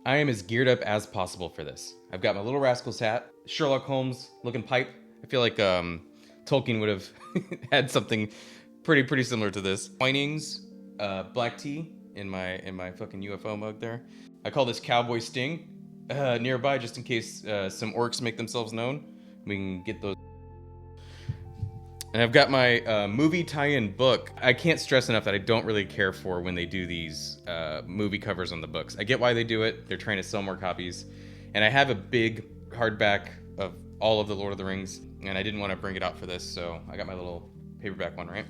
I am as geared up as possible for this. I've got my Little Rascals hat, Sherlock Holmes looking pipe. I feel like Tolkien would have had something pretty similar to this. Twinings, black tea in my fucking UFO mug there. I call this Cowboy Sting nearby just in case some orcs make themselves known. We can get those. And I've got my movie tie-in book. I can't stress enough that I don't really care for when they do these movie covers on the books. I get why they do it. They're trying to sell more copies. And I have a big hardback of all of the Lord of the Rings, and I didn't want to bring it out for this, so I got my little paperback one, right?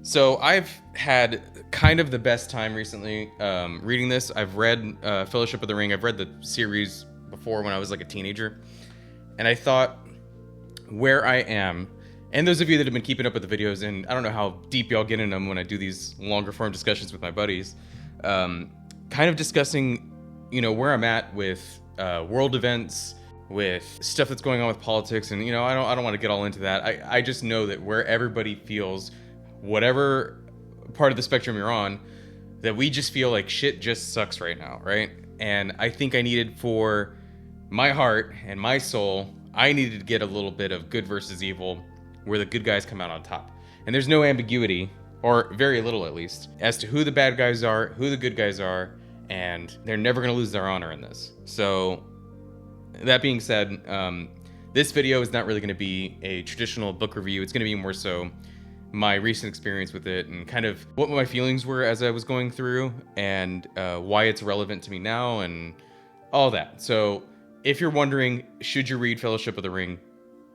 So I've had kind of the best time recently reading this. I've read Fellowship of the Ring. I've read the series before when I was like a teenager. And I thought where I am, and those of you that have been keeping up with the videos, and I don't know how deep y'all get in them when I do these longer form discussions with my buddies, kind of discussing, where I'm at with world events, with stuff that's going on with politics, and I don't want to get all into that. I just know that where everybody feels, whatever part of the spectrum you're on, that we just feel like shit just sucks right now, right? And I think I needed, for my heart and my soul, I needed to get a little bit of good versus evil, where the good guys come out on top. And there's no ambiguity, or very little at least, as to who the bad guys are, who the good guys are, and they're never going to lose their honor in this. So that being said, this video is not really going to be a traditional book review. It's going to be more so my recent experience with it and kind of what my feelings were as I was going through, and why it's relevant to me now and all that. So if you're wondering, should you read Fellowship of the Ring?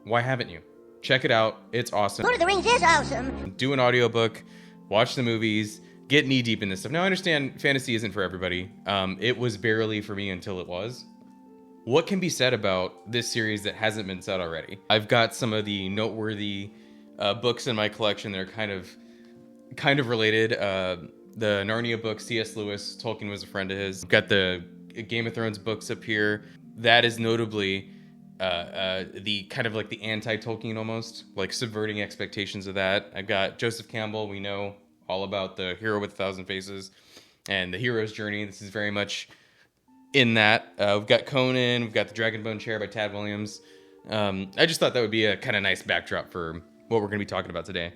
Why haven't you? Check it out. It's awesome. Lord of the Rings is awesome. Do an audiobook, watch the movies, get knee deep in this stuff. Now, I understand fantasy isn't for everybody. It was barely for me until it was. What can be said about this series that hasn't been said already? I've got some of the noteworthy books in my collection that are kind of related. The Narnia books, C.S. Lewis, Tolkien was a friend of his. I've got the Game of Thrones books up here. That is notably the kind of like the anti-Tolkien almost, like subverting expectations of that. I've got Joseph Campbell. We know all about the Hero with a Thousand Faces and the hero's journey. This is very much in that. We've got Conan. We've got the Dragonbone Chair by Tad Williams. I just thought that would be a kind of nice backdrop for what we're going to be talking about today.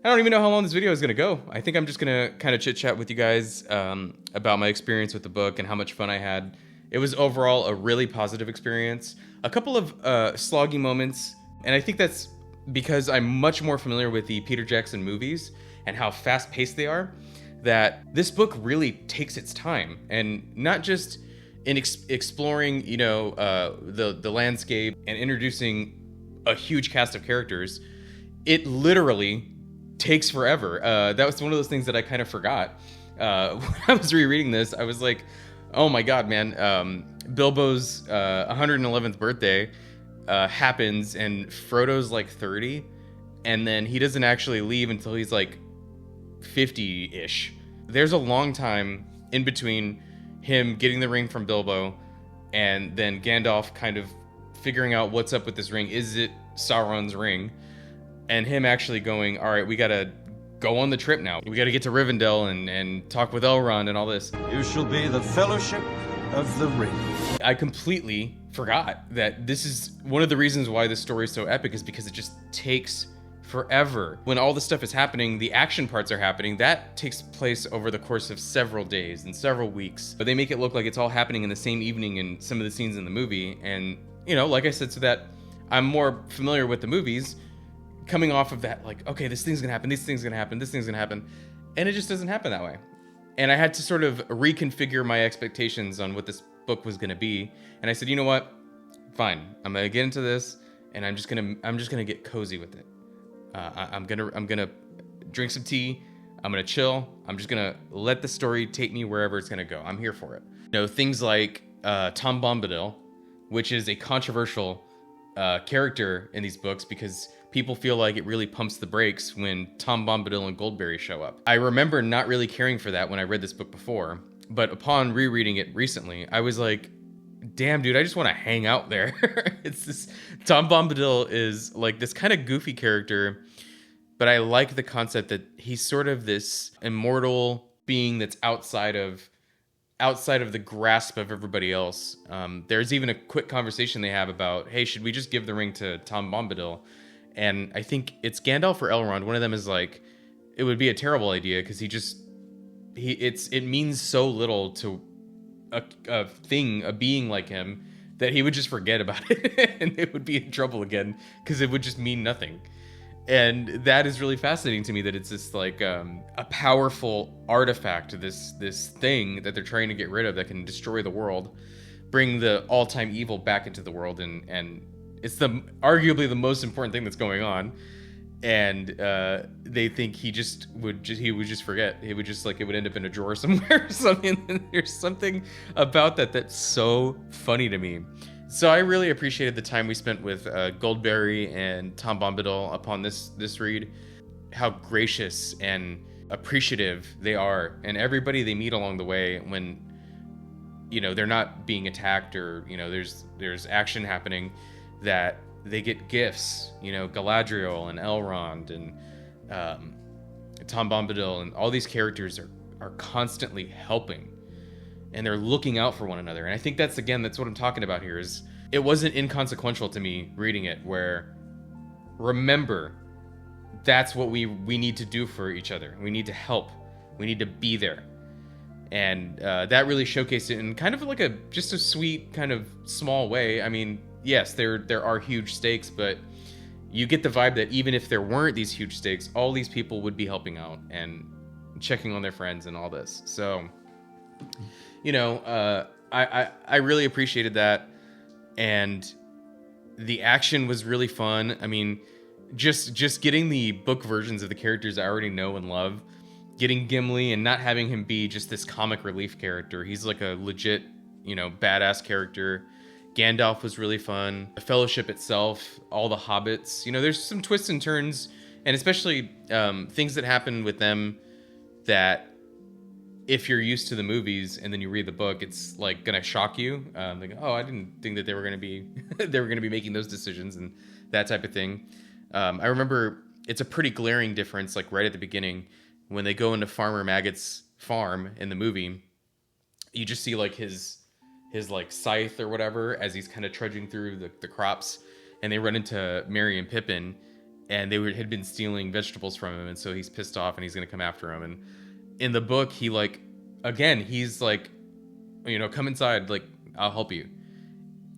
I don't even know how long this video is going to go. I think I'm just going to kind of chit chat with you guys about my experience with the book and how much fun I had. It was overall a really positive experience. A couple of sloggy moments, and I think that's because I'm much more familiar with the Peter Jackson movies and how fast-paced they are, that this book really takes its time, and not just in exploring, the landscape and introducing a huge cast of characters. It literally takes forever. That was one of those things that I kind of forgot. When I was rereading this, I was like, oh my God, man. Bilbo's 111th birthday happens, and Frodo's like 30, and then he doesn't actually leave until he's like 50-ish. There's a long time in between him getting the ring from Bilbo and then Gandalf kind of figuring out what's up with this ring. Is it Sauron's ring? And him actually going, all right, we gotta go on the trip now. We gotta get to Rivendell and talk with Elrond and all this. You shall be the Fellowship of the Ring. I completely forgot that this is one of the reasons why this story is so epic, is because it just takes forever. When all the stuff is happening, the action parts are happening, that takes place over the course of several days and several weeks. But they make it look like it's all happening in the same evening in some of the scenes in the movie. And, like I said, so that I'm more familiar with the movies, coming off of that, like, okay, this thing's gonna happen, this thing's gonna happen, this thing's gonna happen. And it just doesn't happen that way. And I had to sort of reconfigure my expectations on what this book was gonna be. And I said, you know what? Fine. I'm gonna get into this, and I'm just gonna get cozy with it. I'm gonna drink some tea. I'm gonna chill. I'm just gonna let the story take me wherever it's gonna go. I'm here for it. Things like Tom Bombadil, which is a controversial character in these books because people feel like it really pumps the brakes when Tom Bombadil and Goldberry show up. I remember not really caring for that when I read this book before, but upon rereading it recently, I was like, damn, dude, I just want to hang out there. It's this, Tom Bombadil is like this kind of goofy character, but I like the concept that he's sort of this immortal being that's outside of outside of the grasp of everybody else. There's even a quick conversation they have about, hey, should we just give the ring to Tom Bombadil? And I think it's Gandalf or Elrond. One of them is like, it would be a terrible idea because it means so little to a being like him that he would just forget about it and it would be in trouble again because it would just mean nothing. And that is really fascinating to me, that it's this like a powerful artifact, this thing that they're trying to get rid of that can destroy the world, bring the all-time evil back into the world, and it's arguably the most important thing that's going on. And they think he would just forget. He would just, like, it would end up in a drawer somewhere or something. And there's something about that's so funny to me. So I really appreciated the time we spent with Goldberry and Tom Bombadil upon this read. How gracious and appreciative they are, and everybody they meet along the way when, they're not being attacked or, there's action happening, that they get gifts. Galadriel and Elrond and Tom Bombadil and all these characters are constantly helping. And they're looking out for one another. And I think that's what I'm talking about here. Is it wasn't inconsequential to me reading it, where remember, that's what we need to do for each other. We need to help. We need to be there. And that really showcased it in kind of like just a sweet kind of small way. I mean, yes, there are huge stakes, but you get the vibe that even if there weren't these huge stakes, all these people would be helping out and checking on their friends and all this. So, I really appreciated that, and the action was really fun. I mean, just getting the book versions of the characters I already know and love, getting Gimli and not having him be just this comic relief character. He's like a legit, badass character. Gandalf was really fun. The Fellowship itself, all the hobbits. There's some twists and turns, and especially things that happen with them that, if you're used to the movies and then you read the book, it's like gonna shock you. Like, oh, I didn't think that they were gonna be making those decisions and that type of thing. I remember it's a pretty glaring difference, like right at the beginning when they go into Farmer Maggot's farm in the movie. You just see like his like scythe or whatever as he's kind of trudging through the crops, and they run into Merry and Pippin, and they had been stealing vegetables from him, and so he's pissed off and he's gonna come after him. And in the book, he's like, come inside, like, I'll help you.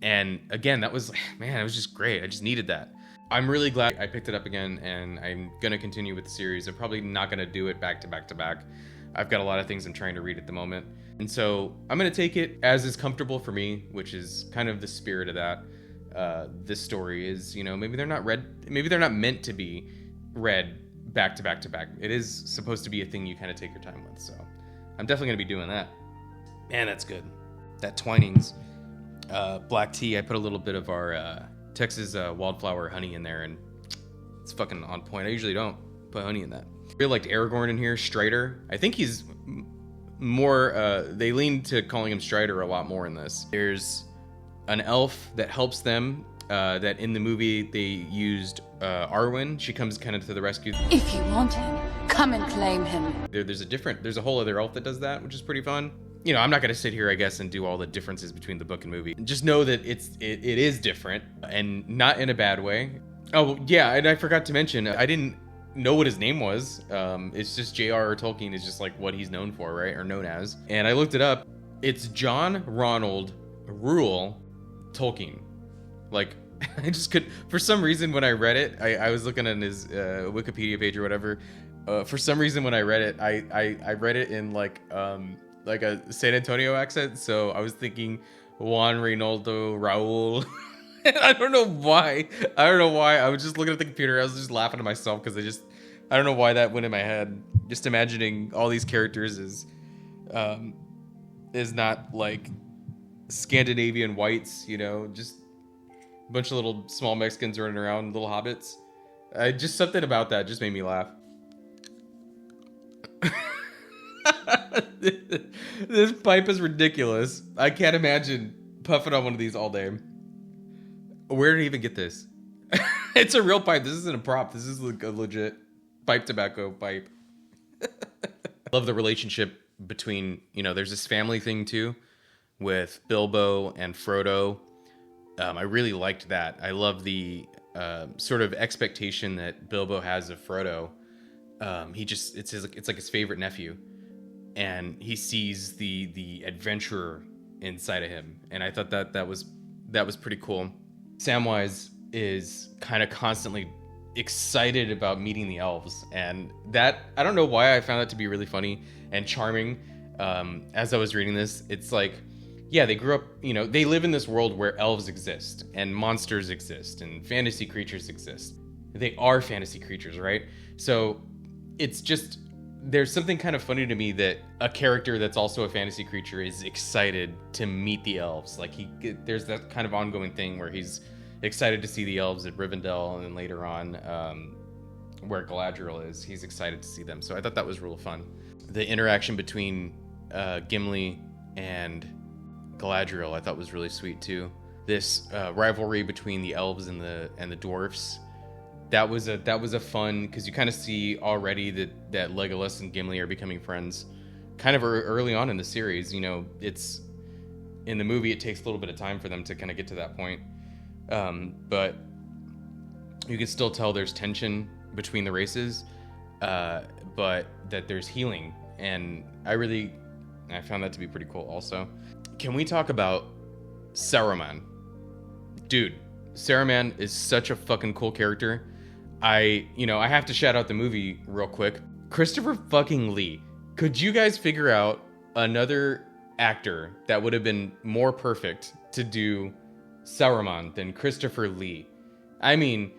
And again, that was, man, it was just great. I just needed that. I'm really glad I picked it up again, and I'm going to continue with the series. I'm probably not going to do it back to back to back. I've got a lot of things I'm trying to read at the moment. And so I'm going to take it as is comfortable for me, which is kind of the spirit of that. This story is, maybe they're not meant to be read back to back to back. It is supposed to be a thing you kind of take your time with. So I'm definitely going to be doing that. Man, that's good. That Twinings black tea, I put a little bit of our Texas wildflower honey in there, and it's fucking on point. I usually don't put honey in that. I really liked Aragorn in here, Strider. I think he's more, they lean to calling him Strider a lot more in this. There's an elf that helps them, that in the movie they used Arwen. She comes kind of to the rescue. If you want him, come and claim him. There's a whole other elf that does that, which is pretty fun. I'm not going to sit here, I guess, and do all the differences between the book and movie. Just know that it is different, and not in a bad way. Oh, yeah, and I forgot to mention, I didn't know what his name was. It's just J.R.R. Tolkien is just like what he's known for, right? Or known as. And I looked it up. It's John Ronald Reuel Tolkien. Like, I just could, for some reason when I read it, I was looking at his Wikipedia page or whatever. For some reason when I read it, I read it in like a San Antonio accent. So I was thinking Juan Reynaldo Raul. I don't know why. I was just looking at the computer. I was just laughing to myself because I don't know why that went in my head. Just imagining all these characters is not like Scandinavian whites, just a bunch of little small Mexicans running around, little hobbits. Just something about that just made me laugh. This pipe is ridiculous. I can't imagine puffing on one of these all day. Where did he even get this? It's a real pipe. This isn't a prop. This is like a legit pipe tobacco pipe. Love the relationship between, there's this family thing too with Bilbo and Frodo. I really liked that. I love the sort of expectation that Bilbo has of Frodo. It's like his favorite nephew, and he sees the adventurer inside of him, and I thought that was pretty cool. Samwise is kind of constantly excited about meeting the elves, and that, I don't know why I found that to be really funny and charming. As I was reading this, it's like, yeah, they grew up, they live in this world where elves exist and monsters exist and fantasy creatures exist. They are fantasy creatures, right? So it's just, there's something kind of funny to me that a character that's also a fantasy creature is excited to meet the elves. Like there's that kind of ongoing thing where he's excited to see the elves at Rivendell, and then later on, where Galadriel is, he's excited to see them. So I thought that was real fun. The interaction between Gimli and Galadriel I thought was really sweet too. This rivalry between the elves and the dwarfs, that was a fun, because you kind of see already that Legolas and Gimli are becoming friends kind of early on in the series. It's in the movie, it takes a little bit of time for them to kind of get to that point, but you can still tell there's tension between the races, but that there's healing, and I found that to be pretty cool also. Can we talk about Saruman? Dude, Saruman is such a fucking cool character. I have to shout out the movie real quick. Christopher fucking Lee. Could you guys figure out another actor that would have been more perfect to do Saruman than Christopher Lee? I mean,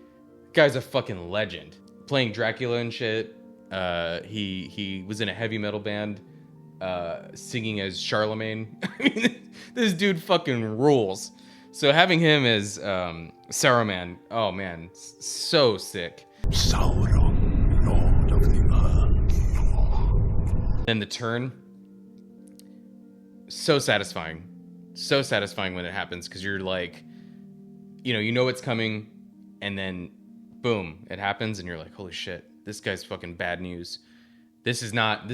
guy's a fucking legend. Playing Dracula and shit. He was in a heavy metal band, singing as Charlemagne. I mean, this dude fucking rules. So having him as Saruman, oh man, so sick. Sauron, Lord of the Earth. And the turn, so satisfying. So satisfying when it happens, because you're like, you know it's coming, and then boom, it happens, and you're like, holy shit, this guy's fucking bad news. This is not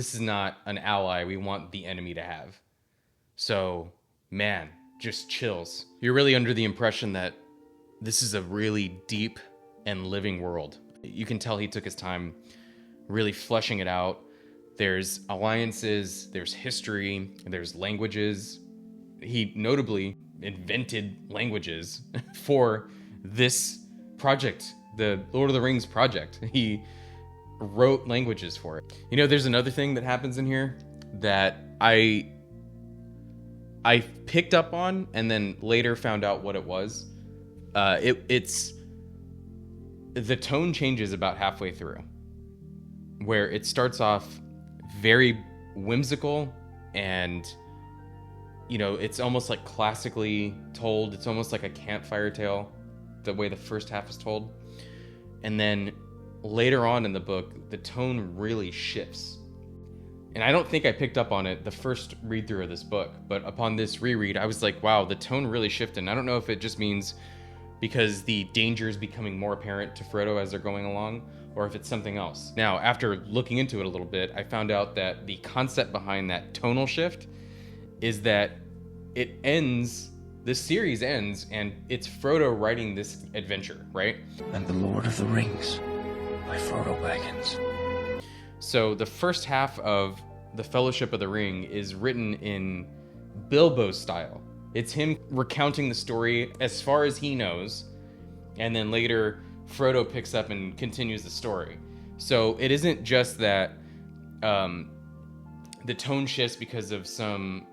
an ally we want the enemy to have. So, man, just chills. You're really under the impression that this is a really deep and living world. You can tell he took his time really fleshing it out. There's alliances, there's history, there's languages. He notably invented languages for this project, the Lord of the Rings project. He wrote languages for it. There's another thing that happens in here that I picked up on and then later found out what it was. It's the tone changes about halfway through, where it starts off very whimsical and it's almost like classically told. It's almost like a campfire tale, the way the first half is told. And then later on in the book, the tone really shifts. And I don't think I picked up on it the first read through of this book, but upon this reread, I was like, wow, the tone really shifted. And I don't know if it just means because the danger is becoming more apparent to Frodo as they're going along, or if it's something else. Now, after looking into it a little bit, I found out that the concept behind that tonal shift is that this series ends, and it's Frodo writing this adventure, right? And the Lord of the Rings by Frodo Baggins. So the first half of The Fellowship of the Ring is written in Bilbo's style. It's him recounting the story as far as he knows, and then later Frodo picks up and continues the story. So it isn't just that the tone shifts because of some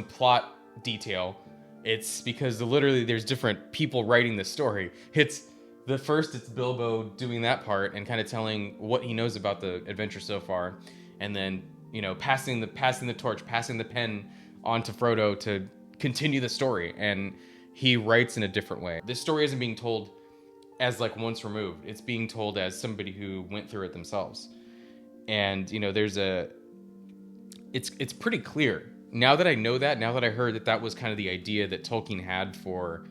plot detail. It's because literally there's different people writing the story. It's Bilbo doing that part and kind of telling what he knows about the adventure so far, and then passing the torch, passing the pen on to Frodo to continue the story, and he writes in a different way. This story isn't being told as like once removed. It's being told as somebody who went through it themselves. And it's pretty clear. Now that I know that, now that I heard that was kind of the idea that Tolkien had for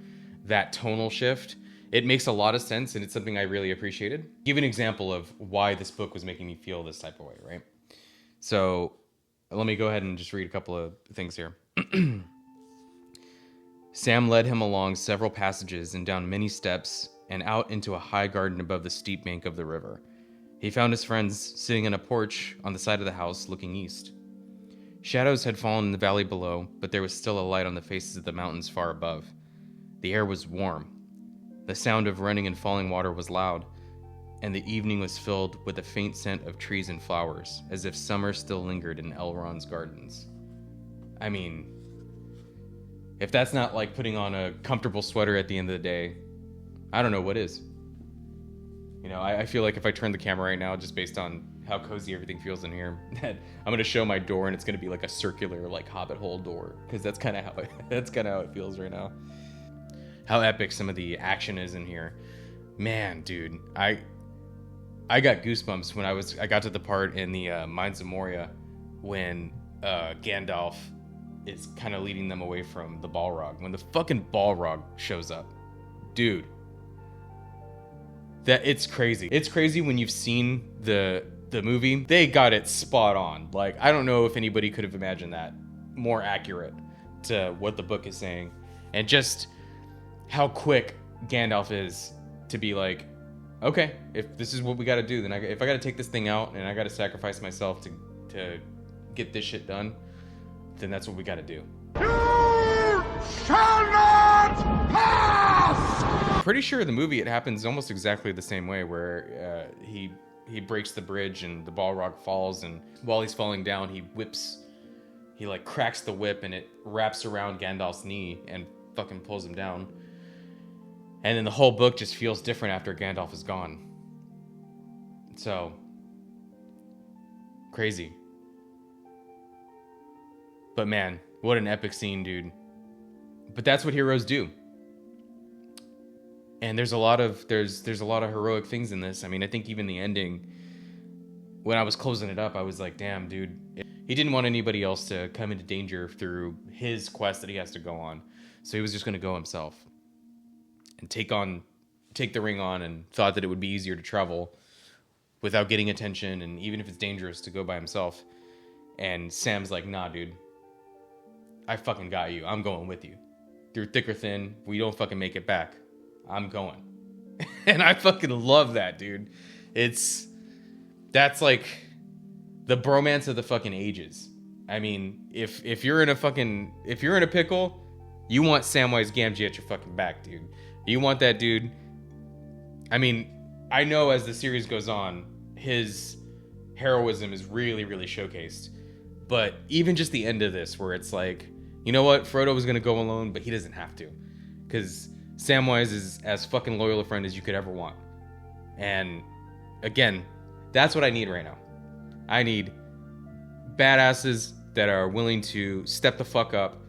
that tonal shift, it makes a lot of sense, and it's something I really appreciated. Give an example of why this book was making me feel this type of way, right? So let me go ahead and just read a couple of things here. Sam led him along several passages and down many steps and out into a high garden above the steep bank of the river. He found his friends sitting in a porch on the side of the house looking east. Shadows had fallen in the valley below, but there was still a light on the faces of the mountains far above. The air was warm. The sound of running and falling water was loud, and the evening was filled with a faint scent of trees and flowers, as if summer still lingered in Elrond's gardens. I mean, if that's not like putting on a comfortable sweater at the end of the day, I don't know what is. You know, I feel like if I turn the camera right now, just based on how cozy everything feels in here, that I'm going to show my door and it's going to be like a circular, like Hobbit hole door, because that's kind of how it feels right now. How epic some of the action is in here. Man, dude, I got goosebumps when I got to the part in the Mines of Moria when Gandalf is kind of leading them away from the Balrog. When the fucking Balrog shows up, dude, that it's crazy. It's crazy when you've seen the movie. They got it spot on. Like, I don't know if anybody could have imagined that more accurate to what the book is saying, and just how quick Gandalf is to be like, okay, if this is what we got to do, then if I got to take this thing out and I got to sacrifice myself to get this shit done, then that's what we got to do. You shall not pass! Pretty sure the movie, it happens almost exactly the same way, where he breaks the bridge and the Balrog falls, and while he's falling down, he like cracks the whip and it wraps around Gandalf's knee and fucking pulls him down. And then the whole book just feels different after Gandalf is gone. So, crazy. But man, what an epic scene, dude. But that's what heroes do. And there's a lot of heroic things in this. I mean, I think even the ending, when I was closing it up, I was like, damn, dude. He didn't want anybody else to come into danger through his quest that he has to go on. So he was just going to go himself and take the ring on, and thought that it would be easier to travel without getting attention, and even if it's dangerous, to go by himself. And Sam's like, nah, dude, I fucking got you. I'm going with you. Through thick or thin, we don't fucking make it back, I'm going. And I fucking love that, dude. That's like the bromance of the fucking ages. I mean, if you're in a pickle, you want Samwise Gamgee at your fucking back, dude. You want that dude. I mean, I know as the series goes on, his heroism is really, really showcased. But even just the end of this, where it's like, you know what? Frodo was going to go alone, but he doesn't have to. Because Samwise is as fucking loyal a friend as you could ever want. And again, that's what I need right now. I need badasses that are willing to step the fuck up,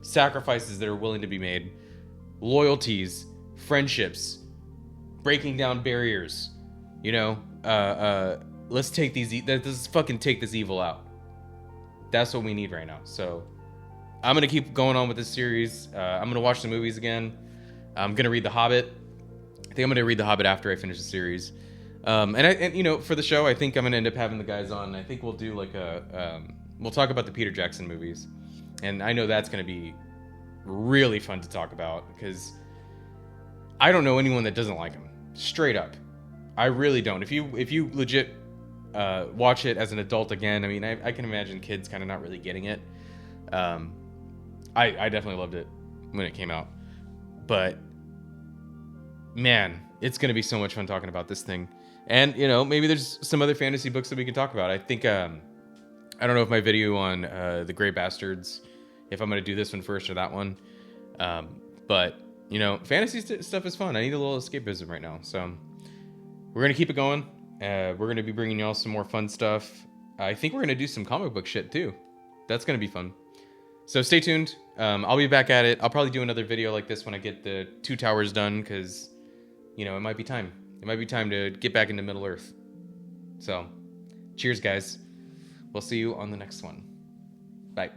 sacrifices that are willing to be made, loyalties, friendships, breaking down barriers, you know, let's take let's fucking take this evil out. That's what we need right now. So I'm going to keep going on with this series. I'm going to watch the movies again. I'm going to read The Hobbit. I think I'm going to read The Hobbit after I finish the series. And you know, for the show, I think I'm going to end up having the guys on. I think we'll do like we'll talk about the Peter Jackson movies. And I know that's going to be really fun to talk about, because I don't know anyone that doesn't like him. Straight up. I really don't. If you legit watch it as an adult again, I mean, I can imagine kids kind of not really getting it. I definitely loved it when it came out. But man, it's going to be so much fun talking about this thing. And, you know, maybe there's some other fantasy books that we can talk about. I think, I don't know if my video on The Grey Bastards, if I'm going to do this one first or that one. But, you know, fantasy stuff is fun. I need a little escapism right now. So we're going to keep it going. We're going to be bringing y'all some more fun stuff. I think we're going to do some comic book shit too. That's going to be fun. So stay tuned. I'll be back at it. I'll probably do another video like this when I get the 2 towers done, because, you know, it might be time. It might be time to get back into Middle Earth. So, cheers, guys. We'll see you on the next one. Bye.